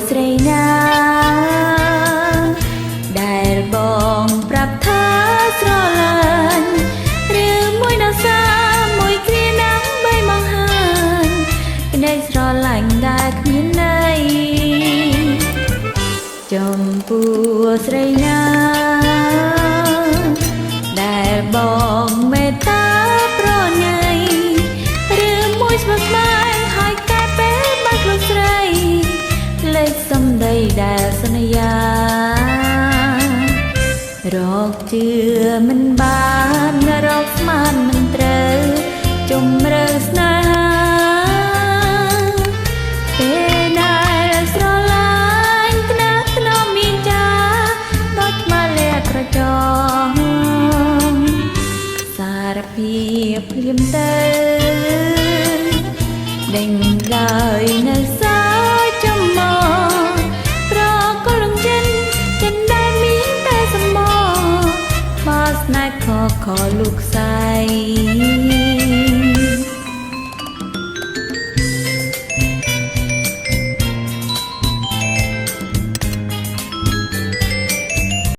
ស្រីណាដែលបងប្រាប់ថាស្រឡាញ់ឬមួយដល់សាមួយគ្រាណាបីបង្ហាញក្តីស្រឡាញ់ដែលគ្មានន័យចំពោះស្រីណាដែលបងមេត្តាប្រណីឬមួយស្មើស្មើហើយកែពេលបាច់ខ្លួនស្រីលេខសំដីដែលសន្យារកជឿមិនបានរកស្មានមិនត្រូវជំរឿស្នេហាពេលដែលស្រឡាញ់ក្នាស់ធ្នមមានចាដូចថ្មលាក់ក្រចងសារភាពភ្លាមទៅដេញឡើយនៅសាចំមកប្រកលលំចិនចិនដែលមានតែសម្បកបើស្នេហ៍ខខលូកស្អែ